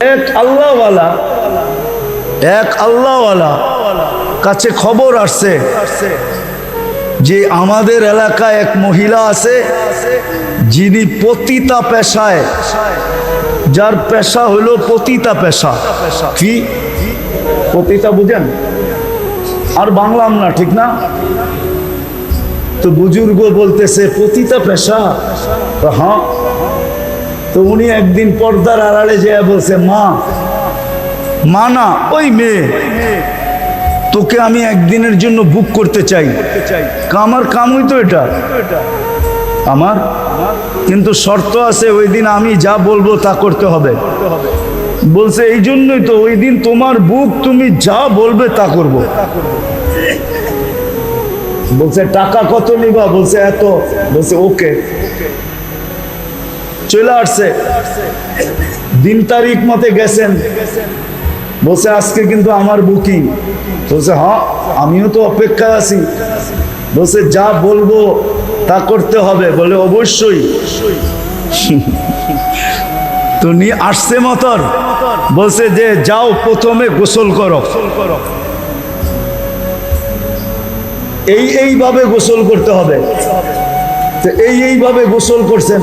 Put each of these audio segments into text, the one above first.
এক আল্লাহওয়ালা কাছে খবর আসছে যে আমাদের এলাকায় এক মহিলা আছে যিনি পতিতা পেশায়, যার পেশা হলো পতিতা পেশা। কি পতিতা বুঝেন? আর বাংলাম না, ঠিক না? তো বুজুর্গ বলতেছে পতিতা পেশা, হ্যাঁ। তো উনি একদিন পর্দার আড়ালে যেয়ে বলছে, মা না ওই মেয়ে, তোকে আমি একদিনের জন্য বুক করতে চাই। আমার কামই তো এটা আমার, কিন্তু শর্ত আছে, ওই দিন আমি যা বলবো তা করতে হবে। বলছে এই জন্যই তো ওই দিন তোমার বুক, তুমি যা বলবে তা করব। বলছে টাকা কত নিবা? বলছে এত। বলছে ওকে। চলে আসছে, দিন তারিখ মতে গেছেন। বলছে আজকে কিন্তু আমার বুকিং। বলছে হ্যাঁ, আমিও তো অপেক্ষায় আছি। বলছে যা বলবো তা করতে হবে। বলে অবশ্যই। তো নিয়ে আসছে মতর। বলছে যে যাও প্রথমে গোসল করো। এইভাবে গোসল করতে হবে। তো এইভাবে গোসল করছেন,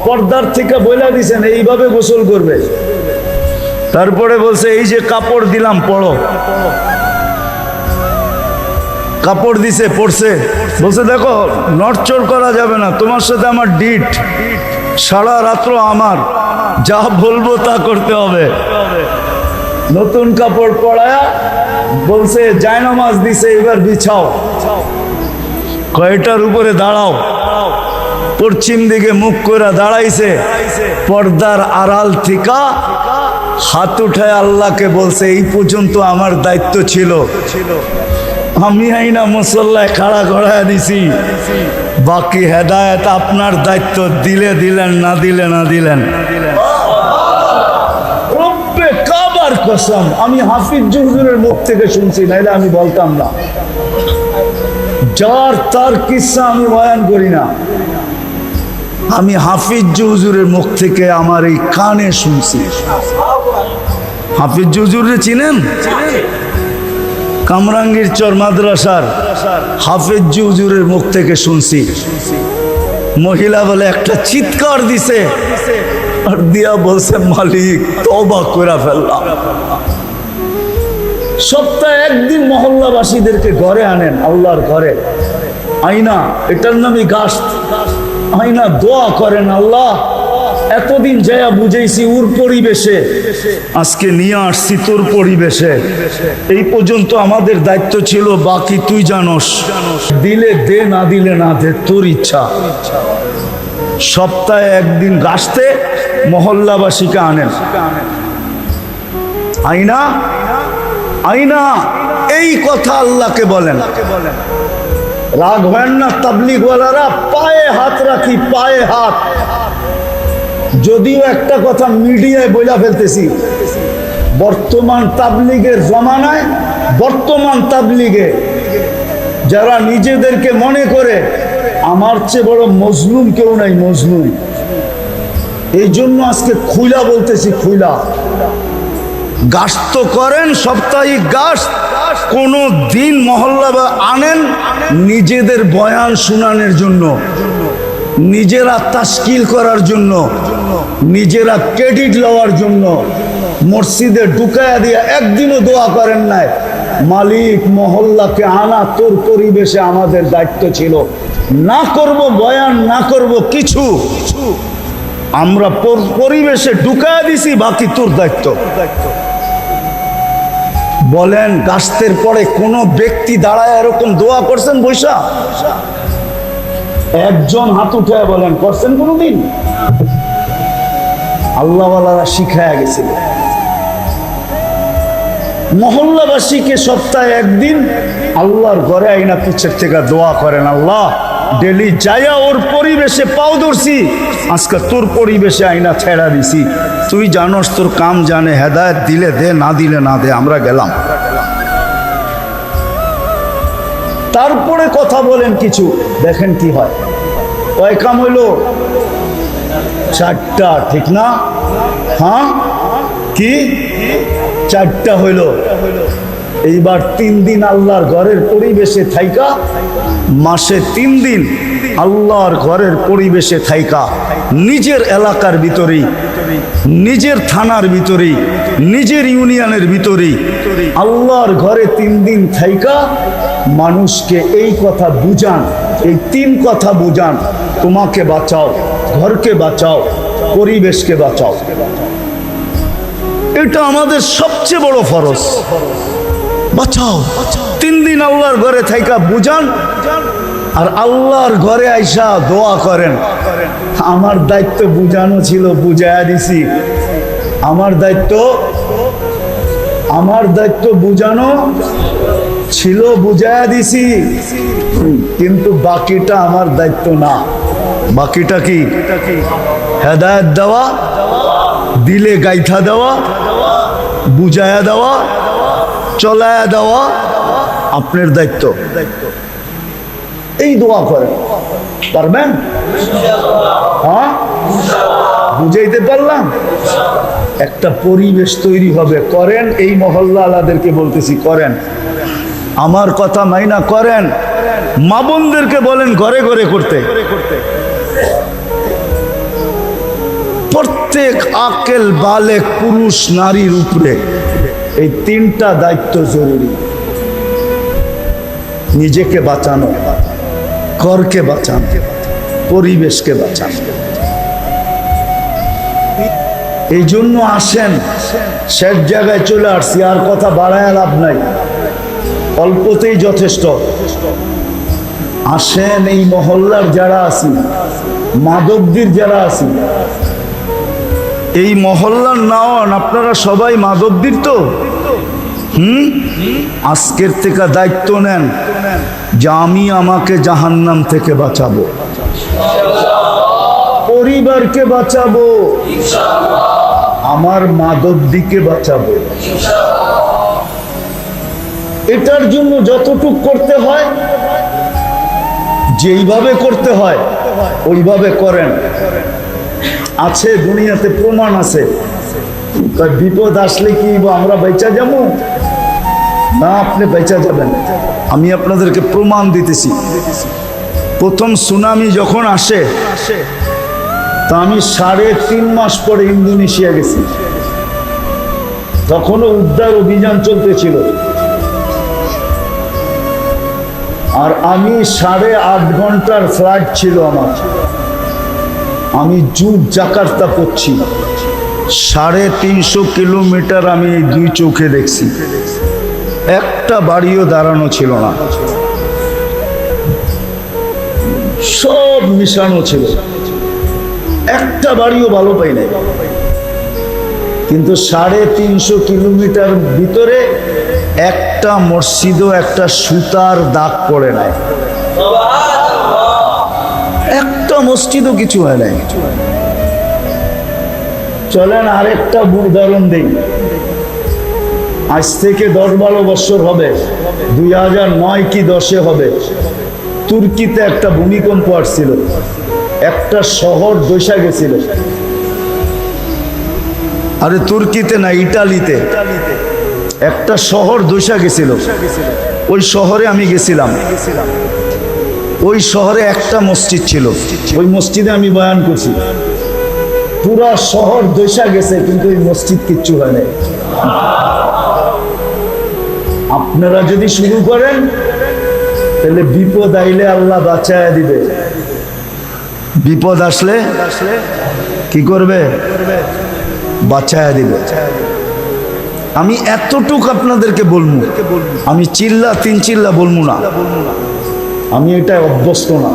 পর্দার থেকে বলে দিছেন এইভাবে গোসল করবে। তারপরে বলছে এই যে কাপড় দিলাম পড়ো। কাপড় দিছে, পড়ছে। বলছে দেখো নড়চড় করা যাবে না, তোমার সাথে আমার ডিট, সারা রাত্র আমার, যা বলবো তা করতে হবে। নতুন কাপড় পরায়া বলছে জায়নামাজ দিছে, এবার বিছাও। কয়টার উপরে দাঁড়াও। পশ্চিম দিকে মুখ করে দাঁড়াইছে। পর্দার আড়াল থেকে হাত উঠায় আল্লাহকে বলছে এই পর্যন্ত আমার দায়িত্ব ছিল, আমি আইনা মুসল্লায় খাড়া করায় দিছি, বাকি হেদায়েত আপনার দায়িত্ব, দিলে দিলেন, না দিলে না দিলেন। রব্বে কাবার কসম, আমি হাফিজ হুজুরের মুখ থেকে শুনছি, নাইলে আমি বলতাম না। যার তার কিসসা আমি বয়ান করি না, আমি হাফিজ হুজুরের মুখ থেকে আমার এই কানে শুনছি। হাফিজ হুজুরে চিনেন? কামরাঙ্গীর চর মাদ্রাসার হাফিজ হুজুরের মুখ থেকে শুনছি। মহিলা বলে একটা চিৎকার দিছে, আর দিয়া বলছে মালিক তওবা করে ফেললাম। সপ্তাহে একদিন মহল্লাবাসীদেরকে ঘরে আনেন, আল্লাহর ঘরে আইনা, এটার নামই গাস্ত। আইনা দোয়া করেন, আল্লাহ এতদিন যায়া বুঝাইছি ওর পরিবেশে, আজকে নিয়ে আসছি তোর পরিবেশে। এই পর্যন্ত আমাদের দায়িত্ব ছিল, বাকি তুই জানোস, দিলে দে, না দিলে না দে, তোর ইচ্ছা। সপ্তাহে একদিন গাছতে মহল্লাবাসীকে আনেন। আইনা আইনা এই কথা আল্লাহকে বলেন। রাগ হয় না তাবলিগওয়ালারা, পায়ে হাত রাখি, পায়ে হাত। যদিও একটা কথা মিডিয়ায় বইলা ফেলতেছি, বর্তমান তাবলিগের জমানায়, বর্তমান তাবলিগে যারা নিজেদেরকে মনে করে আমার চেয়ে বড় মজলুম কেউ নাই, মজলুম। এই জন্য আজকে খুইলা বলতেছি, খুইলা গাস্ত করেন, সাপ্তাহিক গাস্ত কোনো দিন মহল্লা বা আনেন নিজেদের বয়ান শোনানোর জন্য, নিজেরা তাশকিল করার জন্য, নিজেরা ক্রেডিট লওয়ার জন্য। মসজিদে ঢুকায়া দিয়া একদিনও দোয়া করেন নাই, মালিক মহল্লাকে আনা তোর পরিবেশে আমাদের দায়িত্ব ছিল, না করব বয়ান, না করব কিছু, আমরা পরিবেশে ঢুকায়া দিছি, বাকি তোর দায়িত্ব। বলেন গাস্তের পরে কোন ব্যক্তি দাঁড়ায় এরকম দোয়া করছেন বৈশা? একজন হাত উঠায় বলেন করছেন কোনদিন? আল্লাহওয়ালারা শিখায়া গেছিল। মহল্লাবাসীকে সপ্তাহে একদিন আল্লাহর ঘরে আইনা পিছের থেকে দোয়া করেন, আল্লাহ ডেলি যাইয়া ওর পরিবেশে পাও ধরছি, আজকে তোর পরিবেশে আইনা ছেড়া দিছি, তুই জানোস, তোর কাম জানে, হেদায়েত দিলে দে, না দিলে না দে, আমরা গেলাম। তারপরে কথা বলেন কিছু, দেখেন কি হয়। কয় কাম হইল? 4টা, ঠিক না? হ্যাঁ, কি 4টা হইল। এইবার 3 দিন আল্লাহর ঘরের পরিবেশে থাইকা, মাসে 3 দিন আল্লাহর ঘরের পরিবেশে থাইকা, নিজের এলাকার ভিতরেই, নিজের থানার ভিতরেই, নিজের ইউনিয়নের ভিতরেই আল্লাহর ঘরে 3 দিন থাইকা মানুষকে এই কথা বুঝান, এই 3 কথা বুঝান, তোমাকে বাঁচাও, ঘরকে বাঁচাও, পরিবেশকে বাঁচাও। এটা আমাদের সবচেয়ে বড় ফরজ। বাঁচাও, 3 দিন আল্লাহর ঘরে থাইকা বুঝান, আর আল্লাহর ঘরে আইসা দোয়া করেন। আমার দায়িত্ব বুঝানো ছিল, বুঝাইয়া দিছি। আমার দায়িত্ব বুঝানো ছিল, বুঝাইয়া দিছি। কিন্তু বাকিটা আমার দায়িত্ব না। বাকিটা কি? হেদায়েত দেওয়া, দিলে গাইথা দেওয়া, বুঝাইয়া দেওয়া, চলায়া দেওয়া আপনার দায়িত্ব। এই দোয়া করেন, পারবেন? হ্যাঁ, বুঝাইতে পারলাম? একটা পরিবেশ তৈরি হবে, করেন। এই মহল্লা আলাদেরকে বলতেছি, করেন। আমার কথা মাইনা করেন। মা বোনদেরকে বলেন ঘরে ঘরে করতে। প্রত্যেক আকেল বালেক পুরুষ নারীর উপরে এই 3টা দায়িত্ব জরুরি। নিজেকে বাঁচানো, ঘরকে বাঁচানো, পরিবেশকে বাঁচানো। এই জন্য আসেন, শেষ জায়গায় চলে আসছি, আর কথা বাড়ায় লাভ নাই, অল্পতেই যথেষ্ট। আসেন, এই মহল্লার যারা আছি, মাদকদের যারা আছি, এই মহল্লার নাওয়ান আপনারা সবাই মাদকদের তো। আজকের থেকে দায়িত্ব নেন যে আমি আমাকে জাহান্নাম থেকে বাঁচাবো, পরিবারকে বাঁচাবো, আমার মাদকদিকে বাঁচাবো। এটার জন্য যতটুক করতে হয়, যেইভাবে করতে হয় ওইভাবে করেন। আছে দুনিয়াতে প্রমাণ আছে। বিপদ আসলে কি আমরা বেঁচে যাবো? না, আপনি বেঁচে যাবেন। আমি আপনাদেরকে প্রমাণ দিতেছি। প্রথম সুনামি যখন আসে, তা আমি 3.5 মাস পরে ইন্দোনেশিয়া গেছি। তখনও উদ্ধার অভিযান চলতেছিল। আর আমি 8.5 ঘন্টার ফ্লাইট ছিল আমার। আমি জাকার্তা পড়ছি, 350 কিলোমিটার আমি এই 2 চোখে দেখছি। একটা বাড়িও দাঁড়ানো ছিল না, সব মিশানো ছিল। একটা বাড়িও ভালো পাই নাই। কিন্তু 350 কিলোমিটার ভিতরে একটা মসজিদও একটা সুতার দাগ পড়ে নাই, একটা মসজিদও কিছু হয় নাই। চলেন আরেকটা উদাহরণ দিই। আজ থেকে 10-12 বছর হবে, 2009 কি 10-এ হবে। তুর্কিতে একটা ভূমিকম্প আসছিল, একটা শহর ধসে গেছিল। আরে তুর্কিতে না, ইটালিতে একটা শহর ধসে গেছিল। ওই শহরে আমি গেছিলাম। ওই শহরে একটা মসজিদ ছিল, ওই মসজিদে আমি বয়ান করছি। পুরা শহর ধসে গেছে, কিন্তু ওই মসজিদ কিচ্ছু হয় নাই। আপনারা যদি শুরু করেন, তাহলে বিপদ আইলে আল্লাহ বাঁচায় দিবে। বিপদ আসলে কি করবে? বাঁচায় দিবে। আমি এতটুক আপনাদেরকে বলবো, আমি 3 চিল্লা বলবো না, আমি এটা অভ্যস্ত না।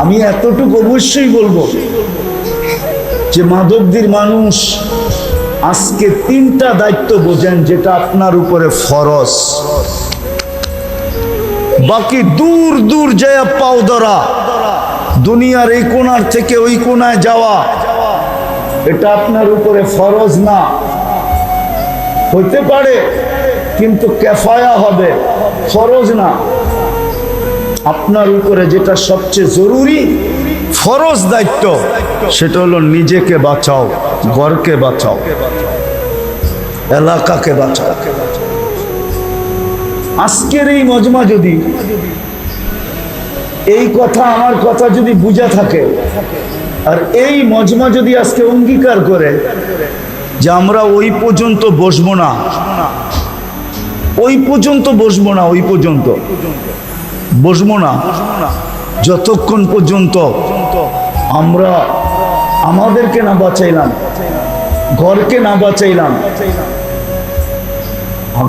আমি এতটুক অবশ্যই বলবো যে মাদকদের মানুষ আজকে 3টা দায়িত্ব বোঝেন, যেটা আপনার উপরে ফরজ। বাকি দূর দূর যায় পাও ধরা, দুনিয়ার এই কোণার থেকে ওই কোণায় যাওয়া, এটা আপনার উপরে ফরজ না। হইতে পারে, কিন্তু কেফায়া হবে, ফরজ না। আপনার উপরে যেটা সবচেয়ে জরুরি ফরজ দায়িত্ব, সেটা হলো নিজেকে বাঁচাও, ঘরকে বাঁচাও, এলাকাকে বাঁচাও। আজকের এই মজমা যদি এই কথা আমার কথা যদি বুঝা থাকে, আর এই মজমা যদি আজকে অঙ্গীকার করে যে আমরা ওই পর্যন্ত বসবো না, ওই পর্যন্ত বসবো না, ওই পর্যন্ত বসবো না যতক্ষণ পর্যন্ত আমরা আমাদেরকে না বাঁচাইলাম, ঘরকে না বাঁচাইলাম,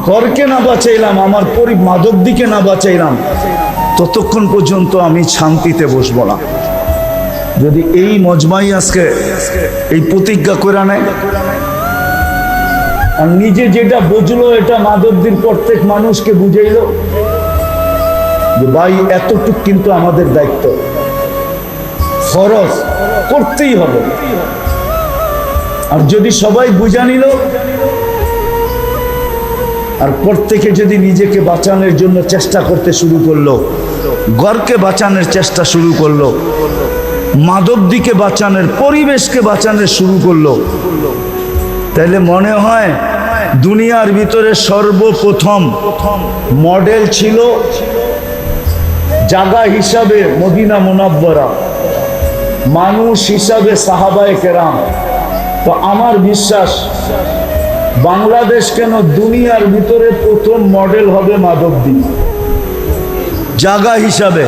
ঘরকে না বাঁচাইলাম, আমার মাদক দিকে না বাঁচাইলাম, ততক্ষণ পর্যন্ত আমি শান্তিতে বসবো না। যদি এই মজমাই আজকে এই প্রতিজ্ঞা করে নেয়, আর নিজে যেটা বুঝলো এটা মাদকদির প্রত্যেক মানুষকে বুঝাইলো যে ভাই এতটুক কিন্তু আমাদের দায়িত্ব, ফরজ করতেই হবে। আর যদি সবাই বুঝা নিল, আর প্রত্যেকে যদি নিজেকে বাঁচানোর জন্য চেষ্টা করতে শুরু করলো, ঘরকে বাঁচানোর চেষ্টা শুরু করলো, মাদক দিকে বাঁচানোর, পরিবেশকে বাঁচানোর শুরু করলো, তাহলে মনে হয় দুনিয়ার ভিতরে সর্বপ্রথম মডেল ছিল জায়গা হিসাবে মদিনা মুনাব্বরা, মানুষ হিসাবে সাহাবায়ে কেরাম। তো আমার বিশ্বাস বাংলাদেশ কেন দুনিয়ার ভিতরে প্রথম মডেল হবে মাদকদ্বীপ, জায়গা হিসাবে,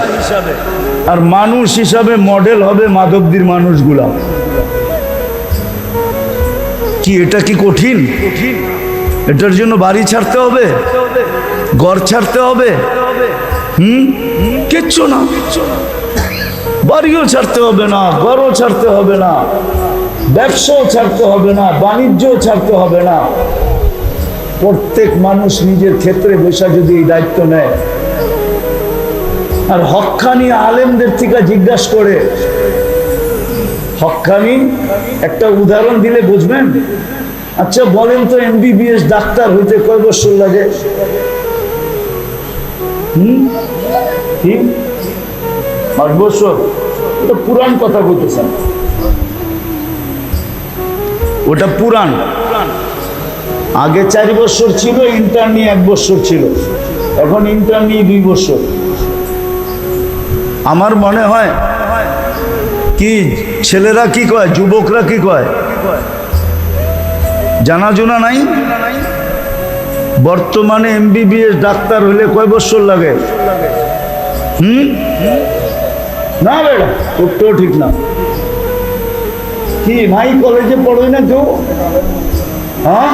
আর মানুষ হিসাবে মডেল হবে মাদকদ্বীর মানুষগুলা। কি এটা কি কঠিন? এটার জন্য বাড়ি ছাড়তে হবে, ঘর ছাড়তে হবে? কিচ্ছু না, বাড়িও ছাড়তে হবে না, ঘরও ছাড়তে হবে না, ব্যবসাও ছাড়তে হবে না, বাণিজ্যও ছাড়তে হবে না। প্রত্যেক মানুষ নিজের ক্ষেত্রে বসে যদি এই দায়িত্ব নেয়, আর হক্কানি আলেমদের থেকে জিজ্ঞাসা করে, হক্কানি একটা উদাহরণ দিলে বুঝবেন। আচ্ছা বলেন তো, এমবিবিএস ডাক্তার হইতে কয় বছর লাগে? কি 5 বছর? ওটা পুরান কথা বলতেছেন, ওটা পুরান। আগে 4 বছর ছিল, ইন্টার্নি 1 বছর ছিল, এখন ইন্টার্নি 2 বছর। আমার মনে হয় কি ছেলেরা কি কয়, যুবকরা কি কয়, জানাজোনা নাই? বর্তমানে এমবিবিএস ডাক্তার হলে কয় বছর লাগে? না বেড়া, তোরটাও ঠিক না। কি নাই কলেজে পড়োই না কেউ? হ্যাঁ,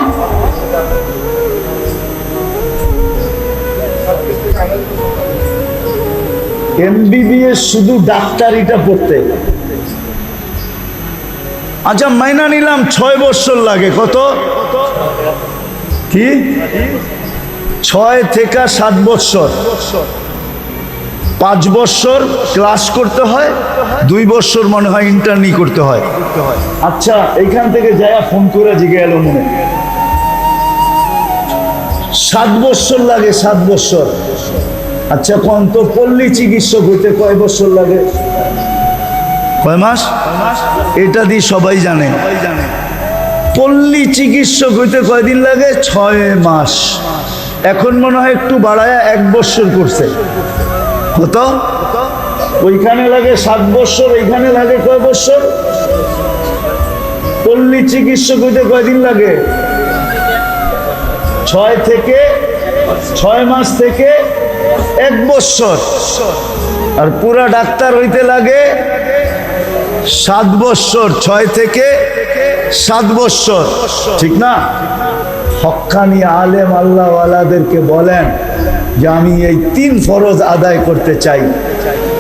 এমবিবিএস শুধু ডাক্তারিটা পড়তে। আচ্ছা মাইনা নিলাম 6 বছর লাগে। কত? কি 6 থেকে 7 বছর, 5 বছর ক্লাস করতে হয়, 2 বছর মনে হয় ইন্টার্নি করতে হয়। আচ্ছা এইখান থেকে যায়া ফোন করে জিজ্ঞে এলো মনে 7 বছর লাগে, 7 বছর। আচ্ছা কোন তো পল্লী চিকিৎসক হইতে কয় বছর লাগে? কয় মাস? এটা দিয়ে সবাই জানে। পল্লী চিকিৎসক হইতে কয়দিন লাগে? 6 মাস। এখন মনে হয় একটু বাড়ায় 1 বছর করছে। কত? ওইখানে লাগে 7 বছর, এইখানে লাগে কয় বছর? পল্লী চিকিৎসক হইতে কয়দিন লাগে? 6 মাস থেকে 1 বছর। আর পুরা ডাক্তার হইতে লাগে 7 বছর, 6 থেকে 7 বছর, ঠিক না? হক্কানি আলেম আল্লাহওয়ালাদেরকে বলেন যে আমি এই 3 ফরজ আদায় করতে চাই,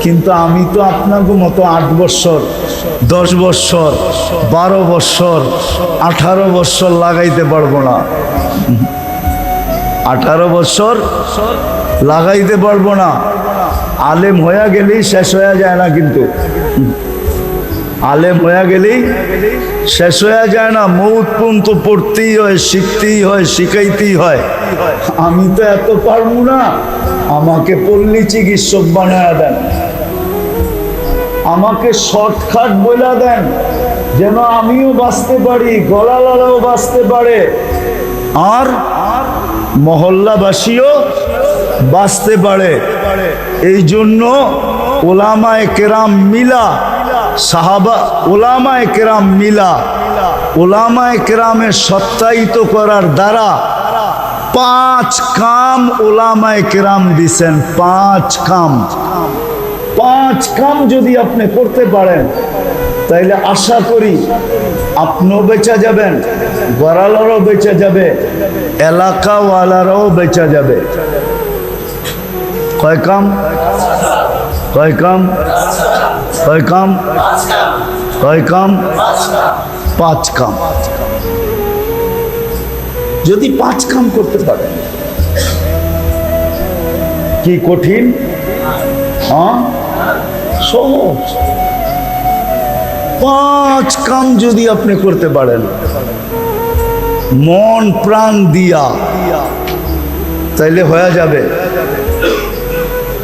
কিন্তু আমি তো আপনাকে মতো 8 বছর, 10 বছর, 12 বছর, 18 বছর লাগাইতে পারবো না। 18 বছর লাগাইতে পারবো না। আলেম হয়ে গেলেই শেষ হয়ে যায় না, কিন্তু আলেম হয়ে গেলেই শেষ হয়ে যায় না। মৌত পর্যন্ত পড়তেই হয়, শিখতেই হয়, শিখাইতেই হয়। আমি তো এত পারবো না, আমাকে পল্লী চিকিৎসক বানায় দেন, আমাকে শর্টকাট বলে দেন, যেন আমিও বাঁচতে পারি, গলালাও বাঁচতে পারে, আর মহল্লাবাসীও বাঁচতে পারে। এই জন্য ওলামায়ে কেরাম মিলা, সাহাবা ওলামায়ে কেরাম মিলা, ওলামায়ে কেরামের সত্যায়িত করার দ্বারা 5 কাম ওলামায়ে কেরাম দিছেন। 5 কাম, 5 কাম যদি আপনি করতে পারেন তাইলে আশা করি আপনিও বেঁচে যাবেন, গড়ালারও বেঁচে যাবে, এলাকাওয়ালারাও বেঁচে যাবে। কয় কাম? কয় কাম? কয় কাম? কয় কাম? 5 কাম। যদি 5 কাম করতে পারেন, কি কঠিন? হ্যাঁ, সহজ। 5 কাম যদি আপনি করতে পারেন মন প্রাণ দিয়া, তাইলে হয়ে যাবে।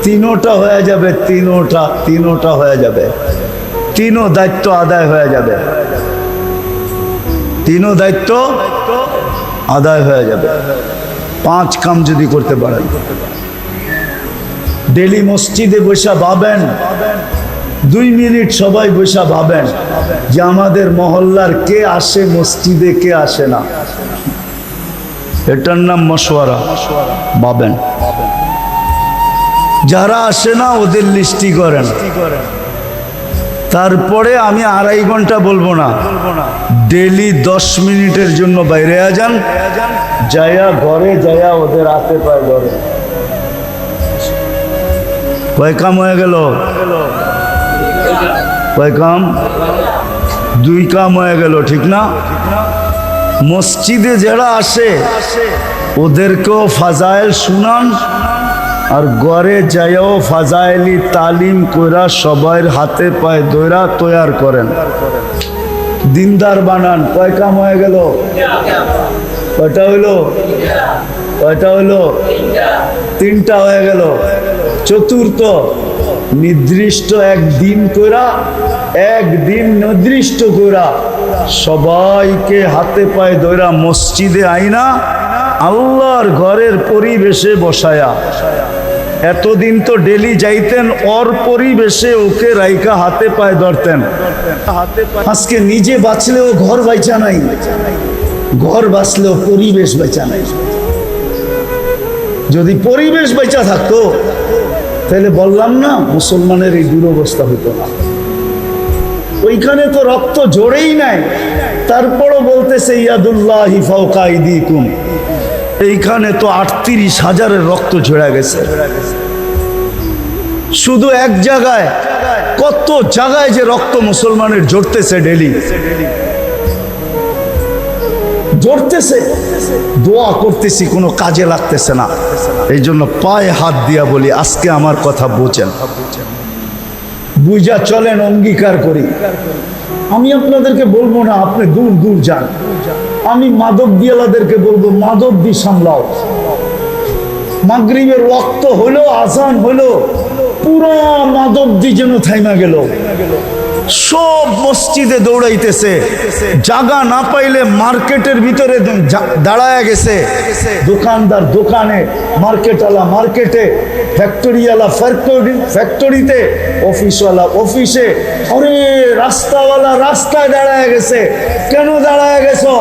তিনোটা হয়ে যাবে, তিনোটা হয়ে যাবে, তিনো দায়িত্ব আদায় হয়ে যাবে, তিনো দায়িত্ব আদায় হয়ে যাবে। 5 কাম যদি করতে পারেন, ডেলি মসজিদে বসে ভাবেন, 2 মিনিট সবাই বসে ভাবেন যে আমাদের মহল্লার কে আসে মসজিদে, কে আসে না। এটার নাম মশওয়ারা। ভাবেন, যারা আসে না ওদের লিস্টি করেন। তারপরে আমি 2.5 ঘন্টা বলবো না, ডেলি 10 মিনিটের জন্য বাইরে যান, যায়া ঘরে যায়া ওদের হাতে পায় ধরে। কয় কাম হয়ে গেল? কয় কাম? 2 কাম হয়ে গেল, ঠিক না? মসজিদে যারা আসে ওদেরকেও ফাজাইল শুনান, আর ঘরে যাইও ফাজাইলি তালিম কইরা সবার হাতে পায়ে দইরা তৈয়ার করেন, দিনদার বানান। কয় কাম হয়ে গেল? কয়টা হইলো? কয়টা হইলো? 3টা হয়ে গেল। চতুর্থ, নির্দিষ্ট একদিন কইরা, একদিন নির্দিষ্ট কইরা সবাইকে হাতে পায়ে দইরা মসজিদে আইনা আল্লাহর ঘরের পরিবেশে বসায়া। এতদিন তো ডেলি যাইতেন, ওর পরিবেশে ওকে রাইকা হাতে পায়ে ধরতেন। আজকে নিজে বাঁচলেও ঘর বাইচা নাই, ঘর বাঁচলেও পরিবেশ বেচা নাই। যদি পরিবেশ বেচা থাকতো তাহলে বললাম না মুসলমানের এই দুরবস্থা হতো না। ওইখানে তো রক্ত জোড়েই নাই, তারপরও বলতেছে ইয়াদুল্লাহি ফাওকা আইদিকুম। এইখানে তো 38,000-এর রক্ত ঝরে গেছে। শুধু এক জায়গায়, কত জায়গায় যে রক্ত মুসলমানের ঝরতেছে, ডেলি ঝরতেছে। দোয়া করতেছি, কোনো কাজে লাগতেছে না। এই জন্য পায়ে হাত দিয়া বলি, আজকে আমার কথা বোঝেন, বুঝা চলেন, অঙ্গীকার করি। আমি আপনাদেরকে বলবো না আপনি দূর দূর যান, আমি মাদক দিয়ালাদেরকে বলবো মাদক দি সামলাও। মাগরিবের ওয়াক্ত হলো, আজান হলো, পুরো মাদক দি যেন থাইমা গেল। সব মসজিদে দৌড়াইতেছে, জায়গা না পাইলে মার্কেটের ভিতরে দাঁড়ায় গেছে, দোকানদার দোকানে, মার্কেটওয়ালা মার্কেটে, ফ্যাক্টরিওয়ালা ফ্যাক্টরিতে, অফিসওয়ালা অফিসে। আরে রাস্তাওয়ালা রাস্তায় দাঁড়ায় গেছে। কেন দাঁড়ায় গেছো?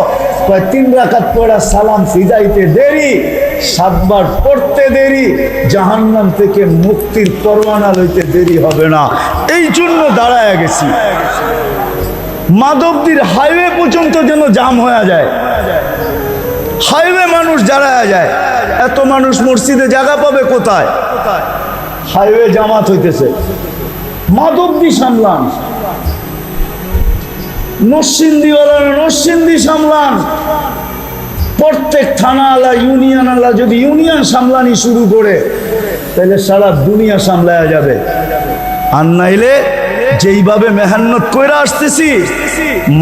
3 রাকাত পড়া সালাম ফিদাইতে দেরি, 7 বার পড়তে দেরি, জাহান্নাম থেকে মুক্তির পরওয়ানা লইতে দেরি হবে না, এই জন্য দাঁড়ায় গেছি। মাধবদীর হাইওয়ে পর্যন্ত যেন জাম হয়ে যায়, হাইওয়ে মানুষ দাঁড়ায় যায়। এত মানুষ মসজিদে জায়গা পাবে কোথায়? হাইওয়ে জামাত হইতেছে। মাধবদী সামলান, নরসিংদীওয়ালা নরসিংদী সামলান। প্রত্যেক থানা আলা, ইউনিয়ন আলা যদি ইউনিয়ন সামলানি শুরু করে তাহলে সারা দুনিয়া সামলায়া যাবে। আর নাইলে যেইভাবে মেহনত কইরা আসতেছি,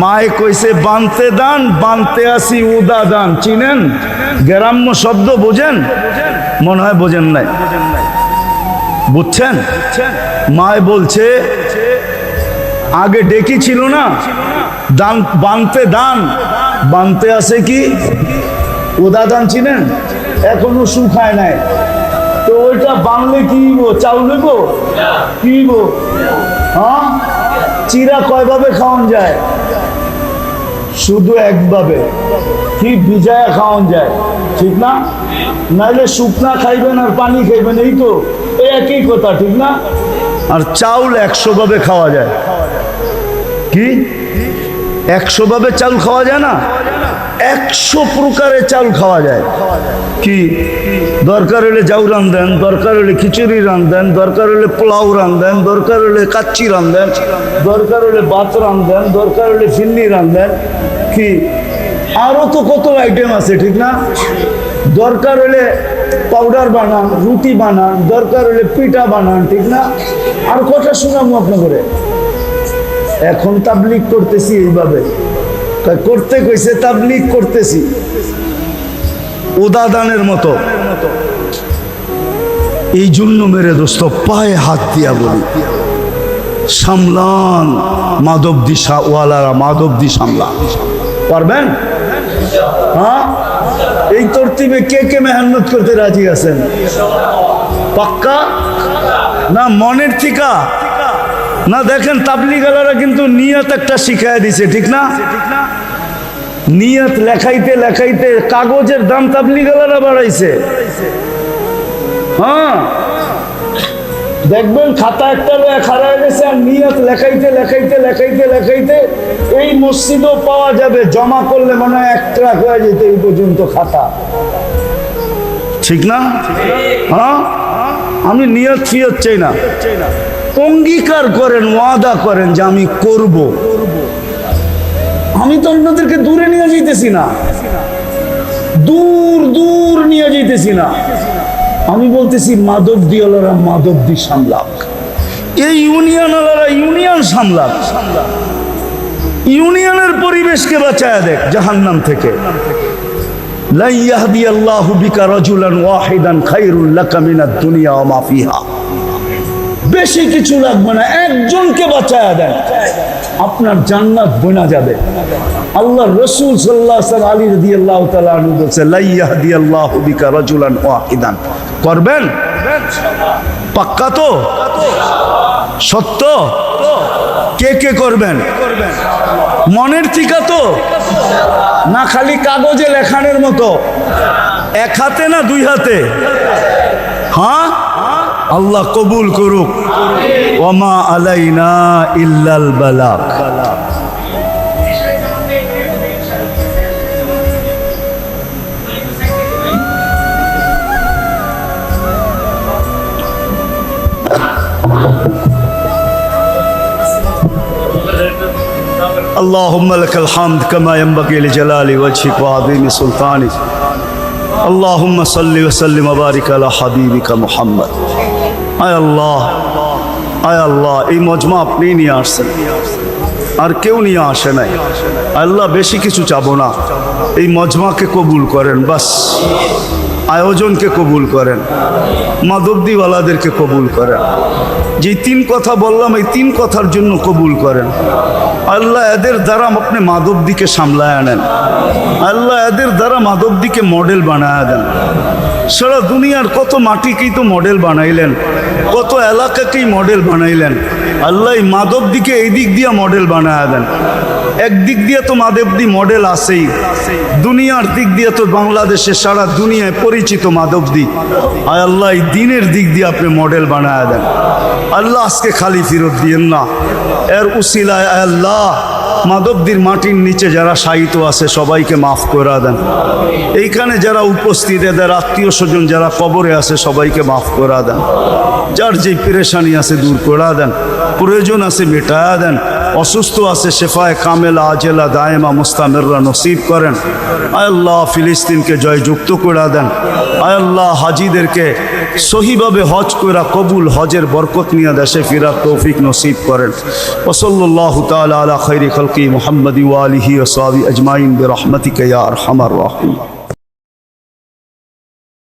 মায়ে কইছে বানতে দান, বানতে আসি উদা দান। চিনেন? গ্রাম্য শব্দ বোঝেন? মনে হয় বোঝেন নাই। বুঝছেন? মায়ে বলছে আগে ডেকি ছিল না, দান বানতে দান বানতে আছে কি ওদা দান চিনেন এখনো শুকায় নাই তো ওইটা বানলে কি চাউল হইব কি হ্যাঁ চিরা কয়ভাবে খাওয়ান যায় শুধু একভাবে কি ভিজায়া খাওয়ান যায় ঠিক না নাইলে শুকনা খাইবেন আর পানি খাইবেন এই তো একই কথা ঠিক না আর চাউল 100 ভাবে খাওয়া যায় কি 100 ভাবে চাউল খাওয়া যায় না 100 প্রকারের চাউল খাওয়া যায় কি দরকার হলে জাউ রান্ধেন দরকার হলে খিচুড়ি রান্ধেন দরকার হলে পোলাও রান্ধেন দরকার হলে কাচ্চি রান্ধেন দরকার হলে ভাত রান্ধেন দরকার হলে ফিন্নি রান্ধেন কি আরো তো কত আইটেম আছে ঠিক না দরকার হলে পাউডার বানান রুটি বানান দরকার হলে পিঠা বানান ঠিক না আর কথা শুনাবো আপনাদের এখন তাবলিগ করতেছি এইভাবে করতে কইছে তাবলিগ করতেছি উদাদানের মতো এই জন্য মেরে দোস্ত পায়ে হাত দিয়া বলি সামলান মাধবদী ওয়ালারা মাধবদী সামলান পারবেন হ্যাঁ এই তরতিবে কে কে মেহনত করতে রাজি আছেন পাক্কা না মনের ঠিকা না দেখেন তাবলিগালারা কিন্তু নিয়ত একটা শিখায় দিছে ঠিক না নিয়ত লেখাইতে লেখাইতে কাগজের দাম তাবলিগালারা বাড়াইছে হ্যাঁ দেখবেন খাতা একটা খারায় গেছে আর নিয়ত লেখাইতে লেখাইতে লেখাইতে লেখাইতে এই মসজিদও পাওয়া যাবে জমা করলে মনে হয় 1 ট্রাক হয়ে যেত এই পর্যন্ত খাতা ঠিক না হ্যাঁ আমি নিয়ত ফিয়ত চাই না অঙ্গীকার করেন ওয়াদা করেন যে আমি করব আমি তো অন্যদেরকে দূরে নিয়ে যাইতেছি না দূর দূর নিয়ে যাইতেছি না আমি বলতেছি মাধবদী ওয়ালারা মাধবদী সামলাক এই ইউনিয়ন ওয়ালারা ইউনিয়ন সামলাক ইউনিয়নের পরিবেশকে বাঁচায় দেখ জাহান্নাম থেকে লা ইয়াহদিয়াল্লাহু বিকা রাজুলান ওয়াহিদান খায়রুল লাকা মিনাদ দুনিয়া ওয়া মা ফিহা বেশি কিছু লাগবে না একজনকে বাঁচায়া দেন আপনার জান্নাত বনা যাবে আল্লাহ রাসূল সাল্লাল্লাহু আলাইহি ওয়াসাল্লাম আলী রাদিয়াল্লাহু তাআলা আনহু বলেছে লা ইয়াহদিয়াল্লাহু বিকা রাজুলান ওয়াহিদান করবেন পাক্কা তো সত্য কে কে করবেন মনের ঠিকা তো না খালি কাগজে লেখানোর মতো এক হাতে না 2 হাতে হ্যাঁ আল্লাহ কবুল করুক ওমা আলাইনা ইল্লাল বালাগ اللهم لك الحمد كما ينبغي لجلال وجهك وعظيم سلطانك اللهم صل وسلم وبارك على حبيبك محمد আয় আল্লাহ এই মজমা আপনি নিয়ে আসছেন আর কেউ নিয়ে আসে নাই আল্লাহ বেশি কিছু চাবো না এই মজমাকে কবুল করেন বাস আয়োজনকে কবুল করেন মাধবদীওয়ালাদেরকে কবুল করেন যে 3 কথা বললাম এই 3 কথার জন্য কবুল করেন আল্লাহ এদের দ্বারা আপনি মাধবদীকে সামলায় আনেন আল্লাহ এদের দ্বারা মাধবদীকে মডেল বানায় দেন সারা দুনিয়ার কত মাটিকেই তো মডেল বানাইলেন কত এলাকাকেই মডেল বানাইলেন আল্লাহ মাধবদীকে এই দিক দিয়ে মডেল বানায় দেন একদিক দিয়ে তো মাধবদী মডেল আছেই দুনিয়ার দিক দিয়ে তো বাংলাদেশে সারা দুনিয়ায় পরিচিত মাধবদী আয় আল্লাহ এই দিনের দিক দিয়ে আপনি মডেল বানায় দেন আল্লাহ আজকে খালি ফেরত দিয়েন না এর উসিলায় আল্লাহ মাধবদীর মাটির নিচে যারা শায়িত আছে সবাইকে মাফ করে দেন এইখানে যারা উপস্থিত এদের আত্মীয় স্বজন যারা কবরে আছে সবাইকে মাফ করে দেন যার যে পেরেশানি আছে দূর করে দেন প্রয়োজন আছে মেটায়া দেন অসুস্থ আছে শেফায়ে কামেলা আজেলা দায়েমা মুস্তামিররা নসিব করেন আয় আল্লাহ ফিলিস্তিনকে জয়যুক্ত করে দেন আয় আল্লাহ হাজিদেরকে সহিভাবে হজ করা কবুল হজের বরকত নিয়ে দেশে ফিরার তৌফিক নসিব করেন ওয়া সাল্লাল্লাহু তাআলা আলা খায়রি খালকি মুহাম্মাদি ওয়া আলিহি ওয়া সাহবিহি আজমাইন বিরহমাতিকা ইয়া আরহামার রাহিম।